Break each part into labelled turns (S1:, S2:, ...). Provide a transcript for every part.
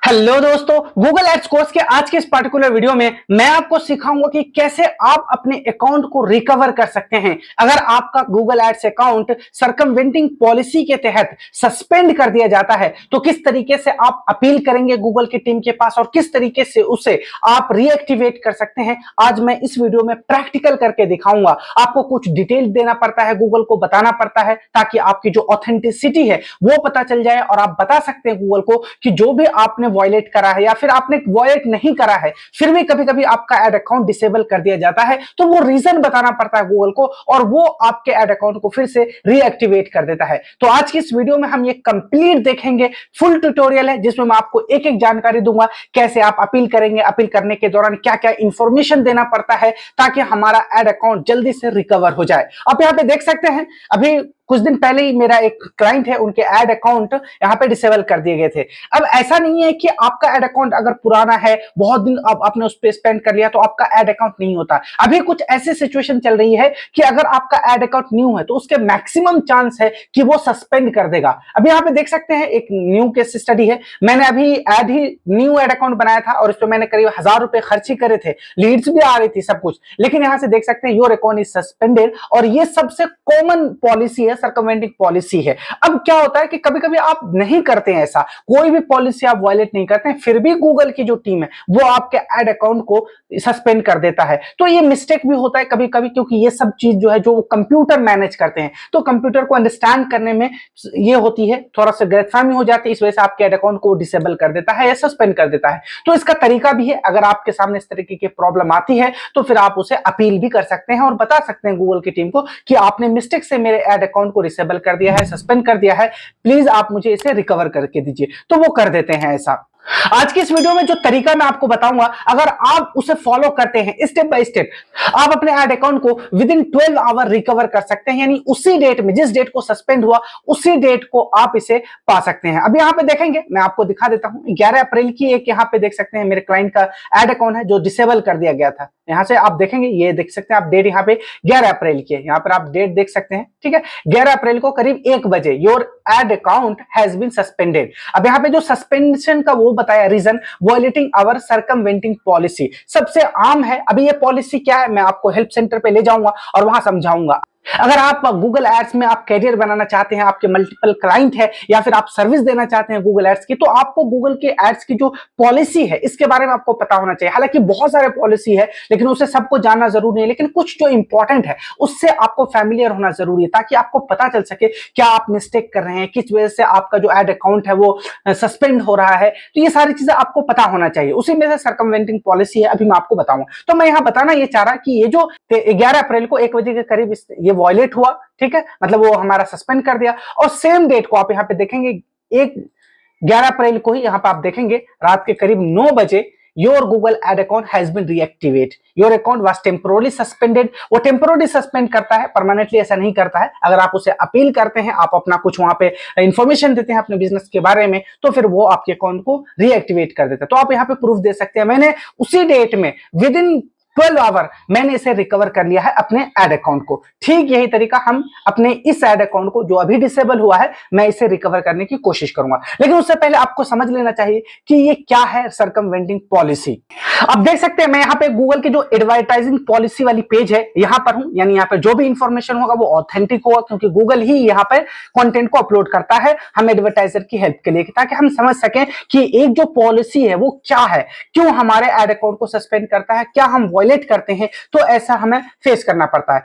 S1: Hello दोस्तों, Google ads course के आज के इस पर्टिकुलर वीडियो में मैं आपको सिखाऊंगा कि कैसे आप अपने अकाउंट को रिकवर कर सकते हैं। अगर आपका गूगल एड्स अकाउंट सरकमवेंटिंग पॉलिसी के तहत सस्पेंड कर दिया जाता है तो किस तरीके से आप अपील करेंगे गूगल की टीम के पास और किस तरीके से उसे आप रीएक्टिवेट कर सकते हैं। आज मैं इस वीडियो में प्रैक्टिकल करके दिखाऊंगा। आपको कुछ डिटेल देना पड़ता है, गूगल को बताना पड़ता है ताकि आपकी जो ऑथेंटिसिटी है वो पता चल जाए और आप बता सकते हैं गूगल को कि जो भी आपने वॉयलेट करा है या फिर आपने वॉयलेट नहीं करा है फिर भी कभी कभी आपका एड अकाउंट डिसेबल कर दिया जाता है तो वो रीजन बताना पड़ता है गूगल को और वो आपके एड अकाउंट को फिर से रीएक्टिवेट कर देता है। तो आज की इस वीडियो में हम ये कंप्लीट देखेंगे, फुल ट्यूटोरियल है जिसमें मैं आपको एक एक जानकारी दूंगा कैसे आप अपील करेंगे, अपील करने के दौरान क्या क्या इंफॉर्मेशन देना पड़ता है ताकि हमारा एड अकाउंट जल्दी से रिकवर हो जाए। आप यहाँ पे देख सकते हैं अभी कुछ दिन पहले ही मेरा एक क्लाइंट है, उनके एड अकाउंट यहाँ पे डिसेबल कर दिए गए थे। अब ऐसा नहीं है कि आपका एड अकाउंट अगर पुराना है, बहुत दिन आपने उस पर स्पेंड कर लिया तो आपका एड अकाउंट नहीं होता। अभी कुछ ऐसी सिचुएशन चल रही है कि अगर आपका एड अकाउंट न्यू है तो उसके मैक्सिमम चांस है कि वो सस्पेंड कर देगा। अभी यहाँ पे देख सकते हैं एक न्यू केस स्टडी है। मैंने अभी न्यू एड अकाउंट बनाया था और इस पर मैंने करीब 1000 रुपए खर्च ही करे थे, लीड्स भी आ रही थी सब कुछ, लेकिन यहाँ से देख सकते हैं योर अकाउंट इज सस्पेंडेड और ये सबसे कॉमन पॉलिसी है, सरकमवेंटिंग पॉलिसी है। अब क्या होता है कि कभी कभी आप नहीं करते हैं ऐसा, कोई भी पॉलिसी आप वायलेट नहीं करते हैं, फिर भी गूगल की जो टीम है वो आपके एड अकाउंट को सस्पेंड कर देता है। तो ये मिस्टेक भी होता है कभी कभी, क्योंकि ये सब चीज जो है जो कंप्यूटर मैनेज करते हैं तो कंप्यूटर को अंडरस्टैंड करने में ये होती है, थोड़ा सा गलतफहमी हो जाती है, इस वजह से आपके एड अकाउंट को डिसेबल कर देता है या सस्पेंड कर देता है। तो इसका तरीका भी है, अगर आपके सामने इस तरीके की प्रॉब्लम आती है तो फिर आप उसे अपील भी कर सकते हैं और बता सकते हैं गूगल की टीम को कि आपने मिस्टेक से मेरे एड अकाउंट को डिसेबल कर दिया है, सस्पेंड कर दिया है, प्लीज आप मुझे इसे रिकवर करके दीजिए। तो वो कर देते हैं ऐसा। आज की इस वीडियो में जो तरीका मैं आपको बताऊंगा, अगर आप उसे फॉलो करते हैं स्टेप बाय स्टेप, आप अपने एड अकाउंट को विद इन 12 आवर रिकवर कर सकते हैं। यानी उसी डेट में, जिस डेट को सस्पेंड हुआ उसी डेट को आप इसे पा सकते हैं। अभी यहां पे देखेंगे, मैं आपको दिखा देता हूं। 11 अप्रैल की एक यहां पे देख सकते हैं मेरे क्लाइंट का एड अकाउंट है जो डिसेबल कर दिया गया था। यहां से आप देखेंगे, ये देख सकते हैं आप डेट यहाँ पे 11 अप्रैल की है, यहाँ पर आप डेट देख सकते हैं। ठीक है, 11 अप्रैल को करीब 1 बजे your ad account has been suspended. अब यहाँ पे जो सस्पेंशन का वो बताया reason, violating our circumventing policy, सबसे आम है। अभी ये पॉलिसी क्या है मैं आपको हेल्प सेंटर पे ले जाऊंगा और वहां समझाऊंगा। अगर आप गूगल एड्स में आप कैरियर बनाना चाहते हैं, आपके मल्टीपल क्लाइंट है या फिर आप सर्विस देना चाहते हैं गूगल एड्स की, तो आपको गूगल के एड्स की जो पॉलिसी है इसके बारे में आपको पता होना चाहिए। हालांकि बहुत सारे पॉलिसी है लेकिन उसे सबको जानना जरूरी है, लेकिन कुछ जो इंपॉर्टेंट है उससे आपको फैमिलियर होना जरूरी है ताकि आपको पता चल सके क्या आप मिस्टेक कर रहे हैं, किस वजह से आपका जो एड अकाउंट है वो सस्पेंड हो रहा है। तो ये सारी चीजें आपको पता होना चाहिए, उसी में से सरकमवेंटिंग पॉलिसी है, अभी मैं आपको बताऊंगा। तो मैं यहाँ बताना ये चाह रहा कि ये जो 11 अप्रैल को 1 बजे के करीब ये वॉयलेट हुआ, ठीक है, मतलब वो हमारा सस्पेंड कर दिया, और सेम डेट को आप यहाँ पे देखेंगे 11 अप्रैल को ही यहाँ पे आप देखेंगे रात के करीब 9 बजे your Google ad account has been reactivate, your account was temporarily suspended. वो टेम्पोरली सस्पेंड करता है, परमानेंटली ऐसा नहीं करता है। अगर आप उसे अपील करते हैं, आप अपना कुछ वहां पे इंफॉर्मेशन देते हैं अपने बिजनेस के बारे में, तो फिर वो आपके अकाउंट को रीएक्टिवेट कर देता है। तो आप यहाँ पे प्रूफ दे सकते हैं मैंने उसी डेट में विद इन 12 आवर मैंने इसे रिकवर कर लिया है अपने एड अकाउंट को। ठीक यही तरीका हम अपने इस एड अकाउंट को जो अभी डिसेबल हुआ है मैं इसे रिकवर करने की कोशिश करूंगा। लेकिन उससे पहले आपको समझ लेना चाहिए कि ये क्या है सरकमवेंटिंग पॉलिसी। आप देख सकते हैं मैं यहाँ पे गूगल की जो एडवर्टाइजिंग पॉलिसी वाली पेज है यहाँ पर हूं, यानी यहाँ पे जो भी इंफॉर्मेशन होगा वो ऑथेंटिक होगा क्योंकि गूगल ही यहाँ पर कंटेंट को अपलोड करता है हम एडवर्टाइजर की हेल्प के लिए, ताकि हम समझ सकें कि एक जो पॉलिसी है वो क्या है, क्यों हमारे एड अकाउंट को सस्पेंड करता है, क्या हम वॉयलेट करते हैं तो ऐसा हमें फेस करना पड़ता है।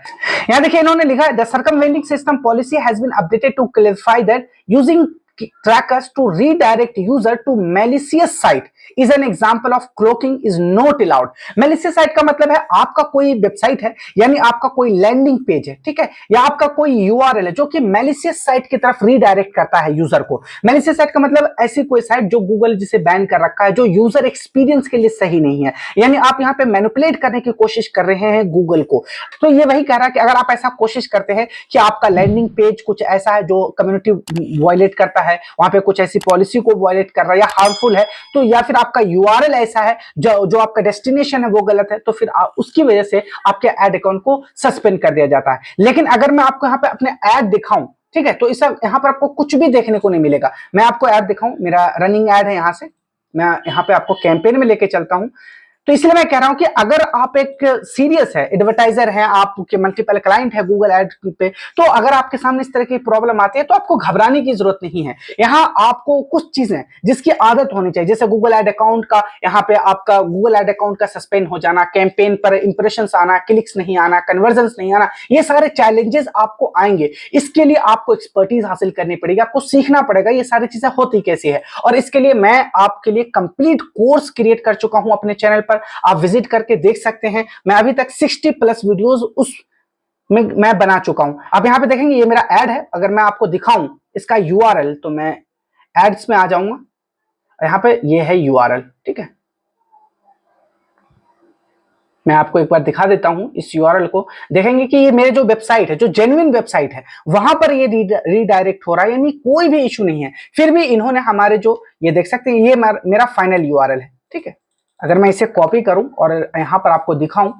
S1: यहां देखिए इन्होंने लिखा है the circumventing system policy has been updated to clarify that using trackers to redirect user to malicious site is an example of cloaking is not allowed। malicious site का मतलब है आपका कोई वेबसाइट है, यानी आपका कोई लैंडिंग पेज है, ठीक है, या आपका कोई यूआरएल है जो कि malicious साइट की तरफ रीडायरेक्ट करता है यूजर को। malicious साइट का मतलब ऐसी कोई साइट जो गूगल जिसे बैन कर रखा है, जो यूजर एक्सपीरियंस के लिए सही नहीं है, यानी आप यहाँ पे मैनिपुलेट करने की कोशिश कर रहे हैं गूगल को। तो ये वही कह रहा है कि अगर आप ऐसा कोशिश करते हैं कि आपका लैंडिंग पेज कुछ ऐसा है जो कम्युनिटी वायलेट करता है, वहां पे कुछ ऐसी पॉलिसी को वायलेट कर रहा है या हार्मफुल है, तो या फिर आपका यूआरएल ऐसा है जो आपका डेस्टिनेशन है वो गलत है, तो फिर उसकी वजह से आपके एड अकाउंट को सस्पेंड कर दिया जाता है। लेकिन अगर मैं आपको यहाँ पे अपने ऐड दिखाऊं, ठीक है, तो इस यहाँ पर आपको कुछ भी देखने को नहीं मिलेगा। मैं आपको ऐड दिखाऊं, मेरा रनिंग ऐड है यहाँ से, मैं यहाँ पे आपको कैंपेन में लेके चलता हूँ। तो इसलिए मैं कह रहा हूं कि अगर आप एक सीरियस है एडवर्टाइजर है, आपके मल्टीपल क्लाइंट है गूगल एड पे, तो अगर आपके सामने इस तरह की प्रॉब्लम आती है तो आपको घबराने की जरूरत नहीं है। यहाँ आपको कुछ चीजें जिसकी आदत होनी चाहिए, जैसे गूगल एड अकाउंट का, यहाँ पे आपका गूगल एड अकाउंट का सस्पेंड हो जाना, कैंपेन पर इंप्रेशन आना, क्लिक्स नहीं आना, कन्वर्जन नहीं आना, ये सारे चैलेंजेस आपको आएंगे। इसके लिए आपको एक्सपर्टीज हासिल करनी पड़ेगी, आपको सीखना पड़ेगा ये सारी चीजें होती कैसी है। और इसके लिए मैं आपके लिए कंप्लीट कोर्स क्रिएट कर चुका हूं अपने चैनल पर, आप विजिट करके देख सकते हैं। मैं अभी तक 60+ वीडियोस उस में मैं बना चुका हूं। आप यहां पे देखेंगे ये मेरा ऐड है, अगर मैं आपको दिखाऊं इसका यूआरएल, तो मैं एड्स में आ जाऊंगा, यहां पे ये है यूआरएल, ठीक है। मैं आपको एक बार दिखा देता हूं इस यूआरएल को, देखेंगे कि ये मेरे जो वेबसाइट है, जो जेन्युइन वेबसाइट है, वहां पर ये रीडायरेक्ट हो रहा है, यानी कोई भी इशू नहीं है। फिर भी इन्होंने हमारे जो, ये देख सकते हैं, ये मेरा फाइनल यूआरएल है, ठीक है। अगर मैं इसे कॉपी करूं और यहां पर आपको दिखाऊं,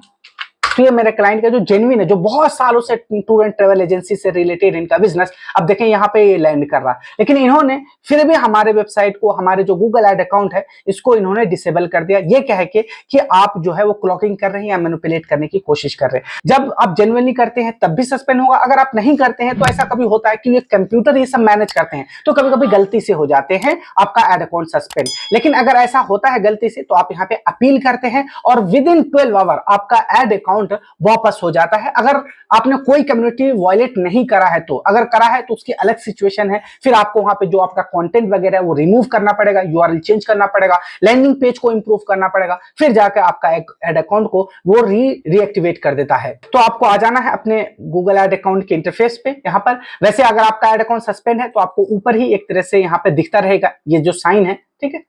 S1: तो ये मेरे क्लाइंट का जो जेन्युइन है, जो बहुत सालों से टूर एंड ट्रेवल एजेंसी से रिलेटेड इनका बिजनेस, अब देखें यहाँ पे ये लैंड कर रहा है। लेकिन इन्होंने फिर भी हमारे वेबसाइट को, हमारे जो गूगल एड अकाउंट है, इसको इन्होंने डिसेबल कर दिया, ये कह के कि आप जो है वो क्लॉकिंग कर रहे हैं या मैनिपुलेट करने की कोशिश कर रहे हैं। जब आप जेन्युइनली करते हैं तब भी सस्पेंड होगा, अगर आप नहीं करते हैं तो ऐसा कभी होता है कि ये कंप्यूटर ये सब मैनेज करते हैं, तो कभी कभी गलती से हो जाते हैं आपका एड अकाउंट सस्पेंड। लेकिन अगर ऐसा होता है गलती से, तो आप यहाँ पे अपील करते हैं और विद इन 12 आवर आपका एड अकाउंट वापस हो जाता है। अगर आपने कोई कम्युनिटी वायलेट नहीं करा है, तो अगर करा है तो उसकी अलग सिचुएशन है, फिर आपको वहां पे जो आपका कंटेंट वगैरह है वो रिमूव करना पड़ेगा, यूआरएल चेंज करना पड़ेगा, लैंडिंग पेज को इंप्रूव करना पड़ेगा, फिर जाकर आपका एड अकाउंट को वो रीएक्टिवेट कर देता है। तो आपको आ जाना है अपने गूगल एड अकाउंट के इंटरफेस पे। यहाँ पर वैसे अगर आपका एड अकाउंट सस्पेंड है तो आपको ऊपर ही एक तरह से यहाँ पे दिखता रहेगा ये जो साइन है, ठीक है।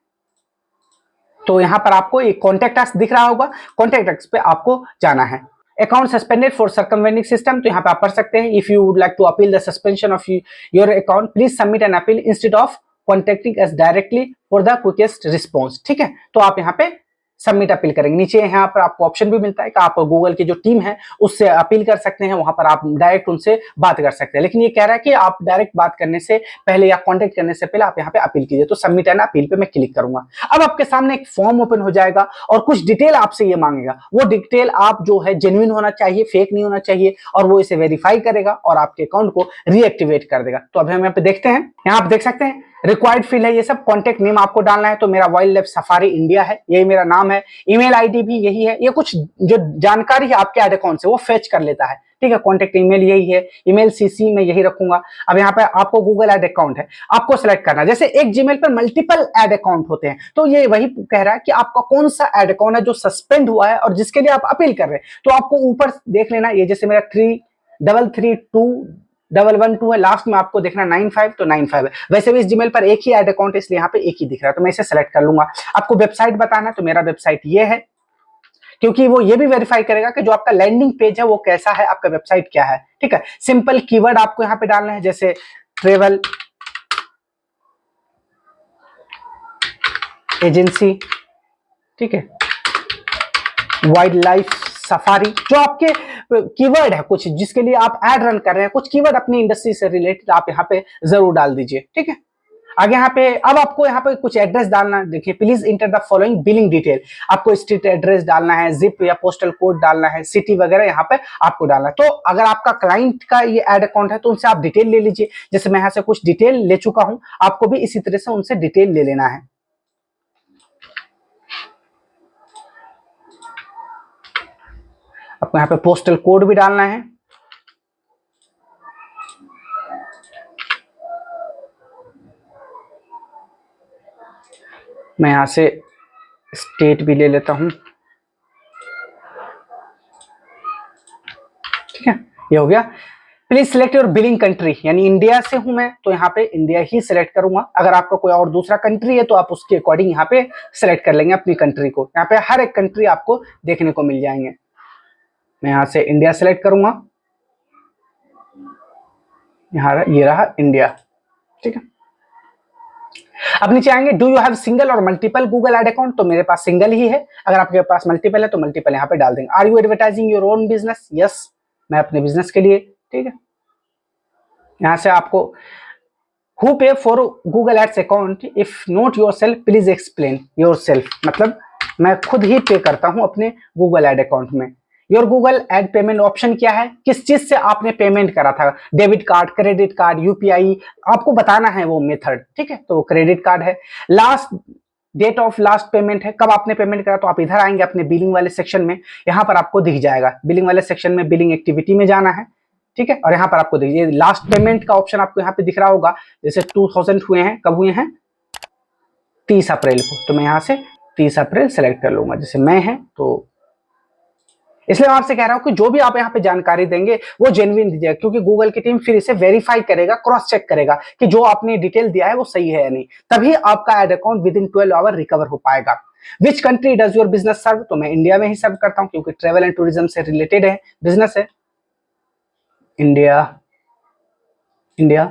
S1: तो यहाँ पर आपको एक कॉन्टेक्ट अस दिख रहा होगा, कॉन्टेक्ट अस पे आपको जाना है। Account suspended for circumventing system, तो यहाँ पे आप पढ़ सकते हैं, if you would like to appeal the suspension of your account please submit an appeal instead of contacting us directly for the quickest response, ठीक है। तो आप यहाँ पे सबमिट अपील करेंगे। नीचे यहाँ पर आपको ऑप्शन भी मिलता है कि आप गूगल की जो टीम है उससे अपील कर सकते हैं, वहां पर आप डायरेक्ट उनसे बात कर सकते हैं। लेकिन ये कह रहा है कि आप डायरेक्ट बात करने से पहले या कांटेक्ट करने से पहले आप यहाँ पे अपील कीजिए। तो सबमिट एंड अपील पे मैं क्लिक करूंगा। अब आपके सामने एक फॉर्म ओपन हो जाएगा और कुछ डिटेल आपसे ये मांगेगा। वो डिटेल आप जो है जेन्युइन होना चाहिए, फेक नहीं होना चाहिए, और वो इसे वेरीफाई करेगा और आपके अकाउंट को रीएक्टिवेट कर देगा। तो अभी हम यहाँ पे देखते हैं, यहाँ आप देख सकते हैं रिक्वायर्ड फील्ड है ये सब। कॉन्टेक्ट नेम आपको डालना है, तो मेरा वाइल्ड लाइफ सफारी इंडिया है, यही मेरा नाम है। ईमेल आईडी भी यही है। ये कुछ जो जानकारी है आपके एड अकाउंट से वो फेच कर लेता है, ठीक है। कॉन्टेक्ट ईमेल यही है, ईमेल सीसी में यही रखूंगा। अब यहाँ पे आपको गूगल एड अकाउंट है, आपको सेलेक्ट करना है। जैसे एक जीमेल पर मल्टीपल एड अकाउंट होते हैं, तो ये वही कह रहा है कि आपका कौन सा एड अकाउंट है जो सस्पेंड हुआ है और जिसके लिए आप अपील कर रहे हैं। तो आपको ऊपर देख लेना, ये जैसे मेरा 3332 है, लास्ट में आपको देखना 95, तो 95 है। वैसे भी इस जीमेल पर एक ही एड अकाउंट है, इसलिए यहाँ पे एक ही दिख रहा है, तो मैं इसे सेलेक्ट कर लूंगा। आपको वेबसाइट बताना है, तो मेरा वेबसाइट ये है, क्योंकि वो ये भी वेरीफाई करेगा कि जो आपका लैंडिंग पेज है वो कैसा है, आपका वेबसाइट क्या है, ठीक है। सिंपल कीवर्ड आपको यहाँ पे डालना है, जैसे ट्रेवल एजेंसी, ठीक है, वाइल्ड लाइफ सफारी, जो आपके कीवर्ड है कुछ जिसके लिए आप एड रन कर रहे हैं, कुछ कीवर्ड अपनी इंडस्ट्री से रिलेटेड आप यहाँ पे जरूर डाल दीजिए, ठीक है। आगे यहाँ पे अब आपको यहाँ पे कुछ एड्रेस डालना है। देखिए, please enter the following billing detail, आपको स्ट्रीट एड्रेस डालना है, जिप या पोस्टल कोड डालना है, सिटी वगैरह यहाँ पे आपको डालना है। तो अगर आपका क्लाइंट का ये एड अकाउंट है तो उनसे आप डिटेल ले लीजिए। जैसे मैं यहाँ से कुछ डिटेल ले चुका हूँ, आपको भी इसी तरह से उनसे डिटेल ले लेना है। आपको यहाँ पे पोस्टल कोड भी डालना है। मैं यहां से स्टेट भी ले लेता हूं, ठीक है, ये हो गया। Please select your billing country, यानी इंडिया से हूं मैं तो यहाँ पे इंडिया ही सिलेक्ट करूंगा। अगर आपका कोई और दूसरा कंट्री है तो आप उसके अकॉर्डिंग यहाँ पे सिलेक्ट कर लेंगे अपनी कंट्री को। यहाँ पे हर एक कंट्री आपको देखने को मिल जाएंगे। मैं यहाँ से इंडिया सिलेक्ट करूंगा, यहाँ ये रहा इंडिया, ठीक है। अब नीचे आएंगे, डू यू हैव सिंगल और मल्टीपल गूगल एड अकाउंट, तो मेरे पास सिंगल ही है। अगर आपके पास मल्टीपल है तो मल्टीपल यहाँ पे डाल देंगे। Are you advertising your own business, yes, मैं अपने बिजनेस के लिए, ठीक है। यहाँ से आपको who pay for Google ads account, if not yourself please explain yourself, मतलब मैं खुद ही पे करता हूं अपने गूगल एड अकाउंट में। Your Google ad payment option क्या है, किस चीज से आपने पेमेंट करा था, debit card, credit card, UPI, आपको बताना है वो मेथड, ठीक है। तो क्रेडिट कार्ड है। Last date of last payment है, कब आपने पेमेंट करा, तो आप इधर आएंगे अपने बिलिंग वाले सेक्शन में, यहाँ पर आपको दिख जाएगा, बिलिंग वाले सेक्शन में बिलिंग एक्टिविटी में जाना है, ठीक है। और यहाँ पर आपको देखिए लास्ट पेमेंट का ऑप्शन आपको यहाँ पे दिख रहा होगा, जैसे 2000 हुए हैं, कब हुए हैं, 30 अप्रैल को, तो मैं यहाँ से 30 अप्रैल सेलेक्ट कर लूंगा, जैसे मैं है तो इसलिए मैं आपसे कह रहा हूं कि जो भी आप यहाँ पे जानकारी देंगे वो जेन्युइन दीजिएगा, क्योंकि गूगल की टीम फिर इसे वेरीफाई करेगा, क्रॉस चेक करेगा कि जो आपने डिटेल दिया है वो सही है या नहीं, तभी आपका ad account within 12 hour recover हो पाएगा। Which country does your business serve, तो मैं इंडिया में ही सर्व करता हूँ, क्योंकि ट्रेवल एंड टूरिज्म से रिलेटेड है, बिजनेस है। India, India.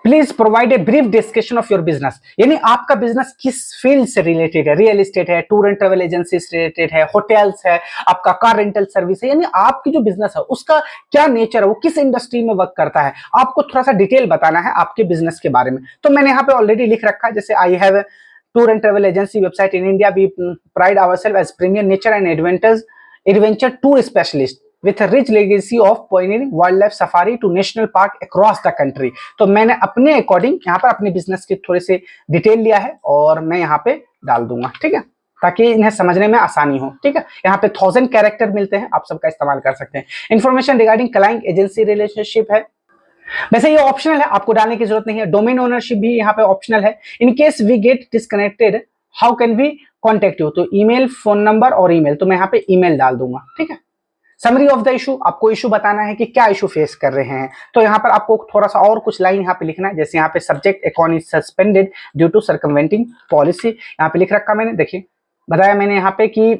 S1: Please provide a brief discussion of your business, यानी आपका बिजनेस किस फील्ड से रिलेटेड है, रियल एस्टेट है, टूर एंड ट्रेवल एजेंसी से रिलेटेड है, होटल्स है, आपका कार रेंटल सर्विस है, यानी आपकी जो बिजनेस है उसका क्या नेचर है, वो किस इंडस्ट्री में वर्क करता है, आपको थोड़ा सा डिटेल बताना है आपके बिजनेस के बारे में। तो मैंने यहाँ पे ऑलरेडी लिख रखा है, जैसे I have tour and travel agency website in India, we pride ourselves as premier nature and adventure tour specialist with a rich legacy of pioneering wildlife safari to national park across the country। तो मैंने अपने according यहाँ पर अपने business के थोड़े से detail लिया है और मैं यहाँ पे डाल दूंगा, ठीक है, ताकि इन्हें समझने में आसानी हो, ठीक है। यहाँ पे 1000 कैरेक्टर मिलते हैं, आप सबका इस्तेमाल कर सकते हैं। Information regarding client agency relationship है, वैसे ये ऑप्शनल है, आपको डालने की जरूरत नहीं है। डोमेन ओनरशिप भी यहाँ पे ऑप्शनल है। In case we get disconnected how can we contact you, तो ईमेल, फोन नंबर और ईमेल, तो मैं यहाँ पे ईमेल डाल दूंगा, ठीक है। समरी ऑफ द इशू, आपको इशू बताना है कि क्या इशू फेस कर रहे हैं, तो यहाँ पर आपको थोड़ा सा और कुछ लाइन यहाँ पे लिखना है, जैसे यहाँ पे subject account is suspended due to circumventing policy, यहाँ पे लिख रखा मैंने, देखिए बताया मैंने यहाँ पे कि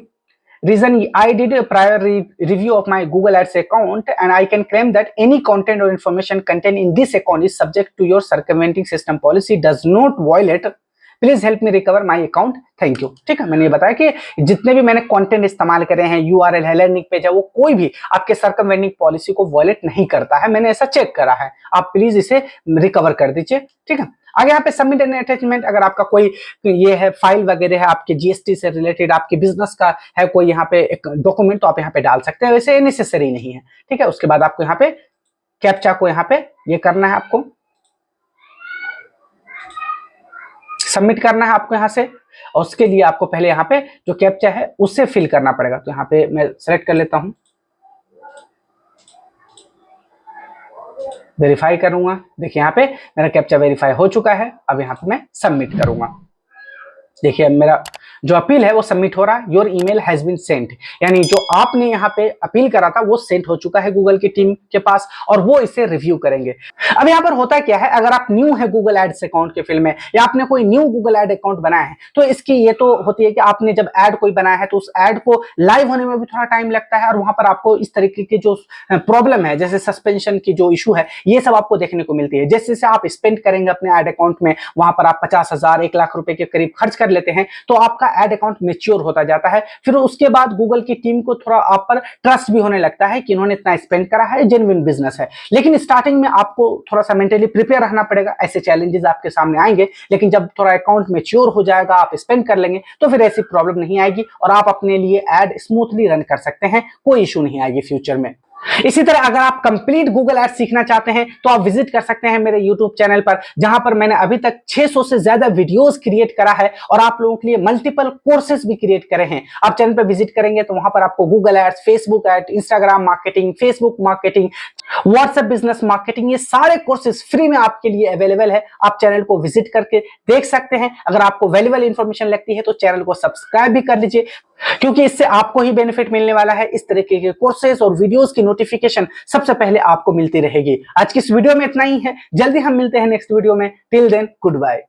S1: reason I did prior review of my Google ads account and I can claim that any content और information content in this account is subject to your circumventing system policy, does not violate, please help me recover my account, thank you, ठीक है। मैंने ये बताया कि जितने भी मैंने कंटेंट इस्तेमाल करे हैं, यूआरएल है, लर्निंग पेज है, वो कोई भी आपके सर्कमवेंटिंग पॉलिसी को वॉयलेट नहीं करता है, मैंने ऐसा चेक करा है, आप प्लीज इसे रिकवर कर दीजिए, ठीक है। आगे यहाँ पे सबमिट एन अटैचमेंट, अगर आपका कोई ये है फाइल वगैरह है आपके जीएसटी से रिलेटेड, आपके बिजनेस का है कोई यहाँ पे एक डॉक्यूमेंट, तो आप यहाँ पे डाल सकते हैं, वैसे नेसेसरी नहीं है, ठीक है। उसके बाद आपको यहाँ पे कैप्चा को यहाँ पे ये करना है, आपको सबमिट करना है आपको यहाँ से, और उसके लिए आपको पहले यहाँ पे जो कैप्चा है उससे फिल करना पड़ेगा। तो यहाँ पे मैं सेलेक्ट कर लेता हूँ, वेरीफाई करूंगा, देखिए यहाँ पे मेरा कैप्चा वेरीफाई हो चुका है। अब यहाँ पे मैं सबमिट करूंगा, देखिए अब मेरा जो अपील है वो सबमिट हो रहा है। Your email has been sent, यानी जो आपने यहाँ पे अपील करा था वो सेंट हो चुका है गूगल की टीम के पास, और वो इसे रिव्यू करेंगे। अब यहाँ पर होता क्या है, अगर आप न्यू है गूगल एड्स अकाउंट के फील्ड में, या आपने कोई न्यू गूगल एड अकाउंट बनाया है, तो इसकी ये तो होती है कि आपने जब एड कोई बनाया है तो उस एड को लाइव होने में भी थोड़ा टाइम लगता है, और वहां पर आपको इस तरीके की जो प्रॉब्लम है, जैसे सस्पेंशन की जो इशू है, ये सब आपको देखने को मिलती है। जैसे जैसे आप स्पेंड करेंगे अपने एड अकाउंट में, वहां पर आप 50,000 1 लाख रुपए के करीब खर्च कर लेते हैं, तो आपका एड अकाउंट मैच्योर होता जाता है। फिर उसके बाद गूगल की टीम को थोड़ा आप पर ट्रस्ट भी होने लगता है कि इन्होंने इतना स्पेंड करा है, जेन्युइन बिजनेस है। लेकिन स्टार्टिंग में आपको थोड़ा सा मेंटली प्रिपेयर रहना पड़ेगा, ऐसे चैलेंजेस आपके सामने आएंगे, लेकिन जब थोड़ा अकाउंट मैच्योर हो जाएगा, आप स्पेंड कर लेंगे, तो फिर ऐसी प्रॉब्लम नहीं आएगी और आप अपने लिए एड स्मूथली रन कर सकते हैं, कोई इशू नहीं आएगी फ्यूचर में। इसी तरह अगर आप कंप्लीट गूगल एड्स सीखना चाहते हैं तो आप विजिट कर सकते हैं मेरे यूट्यूब चैनल पर, जहां पर मैंने अभी तक 600 से ज्यादा वीडियोस क्रिएट करा है और आप लोगों के लिए मल्टीपल कोर्सेज भी क्रिएट करे हैं। आप चैनल पर विजिट करेंगे तो वहां पर आपको Google ads, Facebook ads, Instagram marketing, Facebook marketing, WhatsApp business marketing, ये सारे कोर्सेज फ्री में आपके लिए अवेलेबल है। आप चैनल को विजिट करके देख सकते हैं। अगर आपको वैल्यूएबल इंफॉर्मेशन लगती है तो चैनल को सब्सक्राइब भी कर लीजिए, क्योंकि इससे आपको ही बेनिफिट मिलने वाला है। इस तरीके के कोर्सेज और वीडियोस की नोटिफिकेशन सबसे पहले आपको मिलती रहेगी। आज की इस वीडियो में इतना ही है, जल्दी हम मिलते हैं नेक्स्ट वीडियो में। Till then good bye.